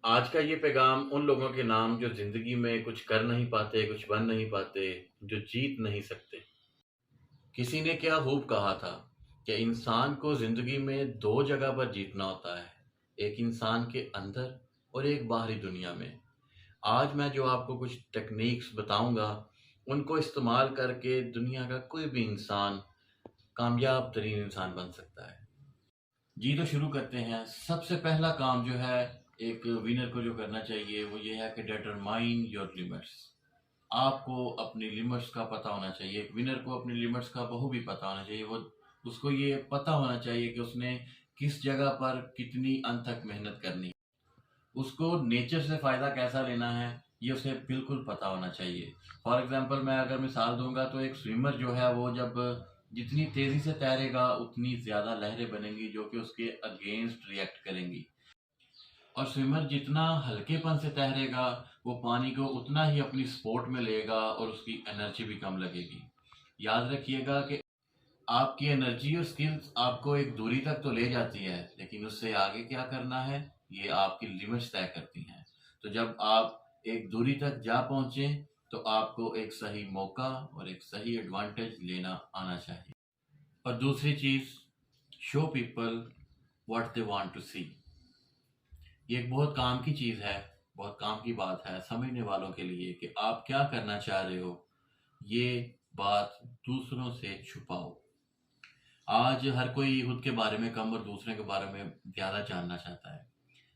آج کا یہ پیغام ان لوگوں کے نام جو زندگی میں کچھ کر نہیں پاتے، کچھ بن نہیں پاتے، جو جیت نہیں سکتے۔ کسی نے کیا خوب کہا تھا کہ انسان کو زندگی میں دو جگہ پر جیتنا ہوتا ہے، ایک انسان کے اندر اور ایک باہری دنیا میں۔ آج میں جو آپ کو کچھ ٹیکنیکس بتاؤں گا، ان کو استعمال کر کے دنیا کا کوئی بھی انسان کامیاب ترین انسان بن سکتا ہے۔ جی تو شروع کرتے ہیں۔ سب سے پہلا کام جو ہے ایک ونر کو جو کرنا چاہیے وہ یہ ہے کہ ڈیٹرمائن یور لمٹس۔ آپ کو اپنی لمٹس کا پتہ ہونا چاہیے، ایک ونر کو اپنی لمٹس کا بہت پتہ ہونا چاہیے۔ وہ اس کو یہ پتہ ہونا چاہیے کہ اس نے کس جگہ پر کتنی انت تک محنت کرنی ہے، اس کو نیچر سے فائدہ کیسا لینا ہے یہ اسے بالکل پتہ ہونا چاہیے۔ فار ایگزامپل میں اگر مثال دوں گا تو ایک سوئمر جو ہے وہ جب جتنی تیزی سے تیرے گا اتنی زیادہ لہریں بنیں گی جو کہ اس کے اگینسٹ ریئیکٹ کریں گی، اور سوئمر جتنا ہلکے پن سے تیرے گا وہ پانی کو اتنا ہی اپنی سپورٹ میں لے گا اور اس کی انرجی بھی کم لگے گی۔ یاد رکھیے گا کہ آپ کی انرجی اور سکلز آپ کو ایک دوری تک تو لے جاتی ہے، لیکن اس سے آگے کیا کرنا ہے یہ آپ کی لمٹس طے کرتی ہیں۔ تو جب آپ ایک دوری تک جا پہنچیں تو آپ کو ایک صحیح موقع اور ایک صحیح ایڈوانٹیج لینا آنا چاہیے۔ اور دوسری چیز، show people what they want to see. یہ ایک بہت کام کی چیز ہے، بہت کام کی بات ہے سمجھنے والوں کے لیے کہ آپ کیا کرنا چاہ رہے ہو، یہ بات دوسروں سے چھپاؤ۔ آج ہر کوئی خود کے بارے میں کم اور دوسرے کے بارے میں زیادہ جاننا چاہتا ہے۔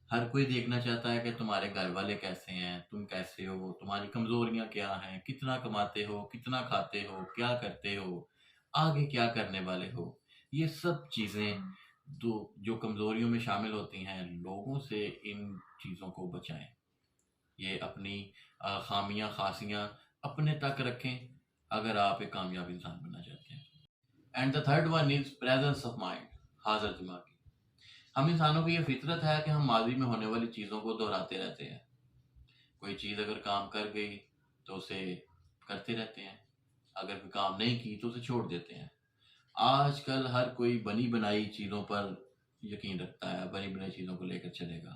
ہر کوئی دیکھنا چاہتا ہے کہ تمہارے گھر والے کیسے ہیں، تم کیسے ہو، تمہاری کمزوریاں کیا ہیں، کتنا کماتے ہو، کتنا کھاتے ہو، کیا کرتے ہو، آگے کیا کرنے والے ہو۔ یہ سب چیزیں جو کمزوریوں میں شامل ہوتی ہیں، لوگوں سے ان چیزوں کو بچائیں۔ یہ اپنی خامیاں خاصیاں اپنے تک رکھیں اگر آپ ایک کامیاب انسان بننا چاہتے ہیں۔ And the third one is presence of mind, حاضر دماغی۔ ہم انسانوں کی یہ فطرت ہے کہ ہم ماضی میں ہونے والی چیزوں کو دہراتے رہتے ہیں۔ کوئی چیز اگر کام کر گئی تو اسے کرتے رہتے ہیں، اگر کوئی کام نہیں کی تو اسے چھوڑ دیتے ہیں۔ آج کل ہر کوئی بنی بنائی چیزوں پر یقین رکھتا ہے، بنی بنائی چیزوں کو لے کر چلے گا،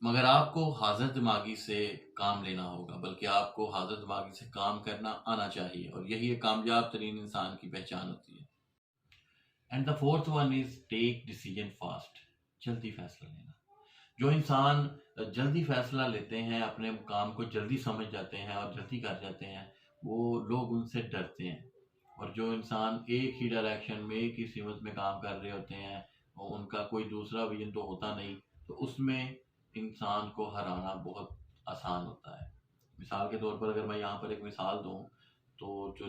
مگر آپ کو حاضر دماغی سے کام لینا ہوگا، بلکہ آپ کو حاضر دماغی سے کام کرنا آنا چاہیے، اور یہی ایک کامیاب ترین انسان کی پہچان ہوتی ہے۔ And the fourth one is take decision fast, جلدی فیصلہ لینا۔ جو انسان جلدی فیصلہ لیتے ہیں، اپنے کام کو جلدی سمجھ جاتے ہیں اور جلدی کر جاتے ہیں، وہ لوگ ان سے ڈرتے ہیں۔ اور جو انسان ایک ہی ڈائریکشن میں ایک ہی سمت میں کام کر رہے ہوتے ہیں اور ان کا کوئی دوسرا ویژن تو ہوتا نہیں، تو اس میں انسان کو ہرانا بہت آسان ہوتا ہے۔ مثال کے طور پر اگر میں یہاں پر ایک مثال دوں تو جو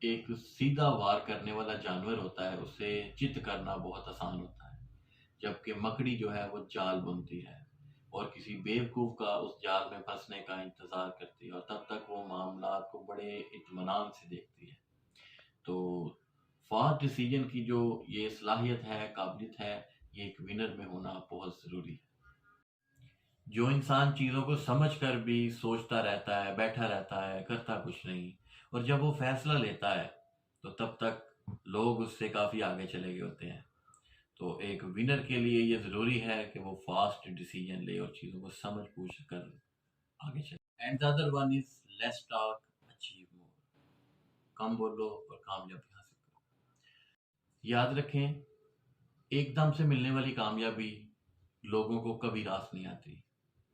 ایک سیدھا وار کرنے والا جانور ہوتا ہے اسے چت کرنا بہت آسان ہوتا ہے، جبکہ مکڑی جو ہے وہ جال بنتی ہے اور کسی بیوقوف کا اس جال میں پھنسنے کا انتظار کرتی ہے، اور تب تک وہ معاملات کو بڑے اطمینان سے دیکھتی ہے۔ تو فاسٹ ڈیسیجن کی جو یہ صلاحیت ہے، قابلیت ہے، یہ ایک ونر میں ہونا بہت ضروری ہے۔ جو انسان چیزوں کو سمجھ کر بھی سوچتا رہتا ہے، بیٹھا رہتا ہے، کرتا کچھ نہیں، اور جب وہ فیصلہ لیتا ہے تو تب تک لوگ اس سے کافی آگے چلے گئے ہوتے ہیں۔ تو ایک ونر کے لیے یہ ضروری ہے کہ وہ فاسٹ ڈیسیجن لے اور چیزوں کو سمجھ بوجھ کر آگے چلے۔ And the other one is less talk, achieve more، کم بولو اور کامیابی حاصل کرو۔ یاد رکھیں، ایک دم سے ملنے والی کامیابی لوگوں کو کبھی راس نہیں آتی۔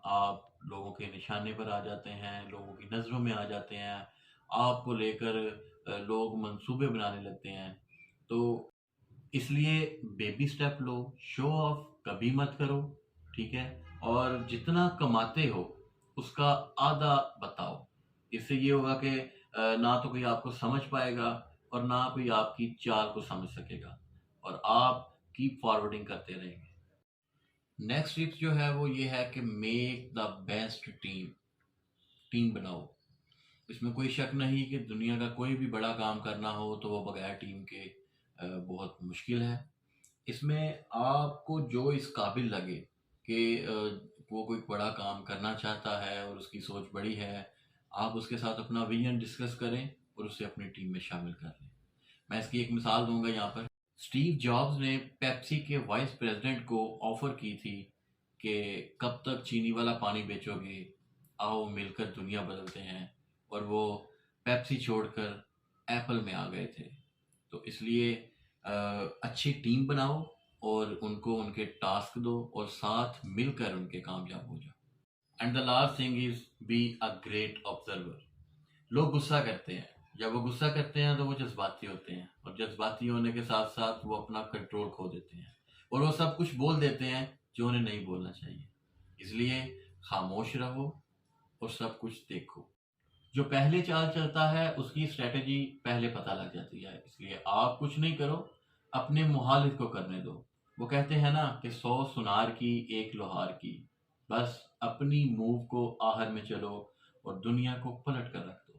آپ لوگوں کے نشانے پر آ جاتے ہیں، لوگوں کی نظروں میں آ جاتے ہیں، آپ کو لے کر لوگ منصوبے بنانے لگتے ہیں۔ تو اس لیے بیبی سٹیپ لو، شو آف کبھی مت کرو، ٹھیک ہے؟ اور جتنا کماتے ہو اس کا آدھا بتاؤ۔ اس سے یہ ہوگا کہ نہ تو کوئی آپ کو سمجھ پائے گا اور نہ کوئی آپ کی چال کو سمجھ سکے گا، اور آپ کیپ فارورڈنگ کرتے رہیں گے۔ نیکسٹ ٹپس جو ہے وہ یہ ہے کہ میک دا بیسٹ ٹیم بناؤ۔ اس میں کوئی شک نہیں کہ دنیا کا کوئی بھی بڑا کام کرنا ہو تو وہ بغیر ٹیم کے بہت مشکل ہے۔ اس میں آپ کو جو اس قابل لگے کہ وہ کوئی بڑا کام کرنا چاہتا ہے اور اس کی سوچ بڑی ہے، آپ اس کے ساتھ اپنا ویژن ڈسکس کریں اور اسے اپنی ٹیم میں شامل کر لیں۔ میں اس کی ایک مثال دوں گا یہاں پر۔ اسٹیو جابز نے پیپسی کے وائس پریزیڈنٹ کو آفر کی تھی کہ کب تک چینی والا پانی بیچو گے، آؤ مل کر دنیا بدلتے ہیں، اور وہ پیپسی چھوڑ کر ایپل میں آ گئے تھے۔ تو اس لیے اچھی ٹیم بناؤ اور ان کو ان کے ٹاسک دو اور ساتھ مل کر ان کے کامیاب ہو جاؤ۔ And the last thing is be a great observer. لوگ غصہ کرتے ہیں، جب وہ غصہ کرتے ہیں تو وہ جذباتی ہوتے ہیں، اور جذباتی ہونے کے ساتھ ساتھ وہ اپنا کنٹرول کھو دیتے ہیں، اور وہ سب کچھ بول دیتے ہیں جو انہیں نہیں بولنا چاہیے۔ اس لیے خاموش رہو اور سب کچھ دیکھو۔ جو پہلے چال چلتا ہے اس کی اسٹریٹجی پہلے پتہ لگ جاتی ہے، اس لیے آپ کچھ نہیں کرو، اپنے مخالف کو کرنے دو۔ وہ کہتے ہیں نا کہ 100 سنار کی 1 لوہار کی، بس اپنی موو کو آہر میں چلو اور دنیا کو پلٹ کر رکھ دو۔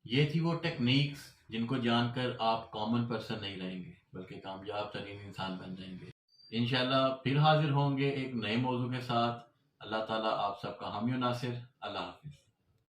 یہ تھی وہ ٹیکنیکس جن کو جان کر آپ کامن پرسن نہیں رہیں گے بلکہ کامیاب ترین انسان بن جائیں گے۔ انشاءاللہ پھر حاضر ہوں گے ایک نئے موضوع کے ساتھ۔ اللہ تعالیٰ آپ سب کا حامی و ناصر۔ اللہ حافظ۔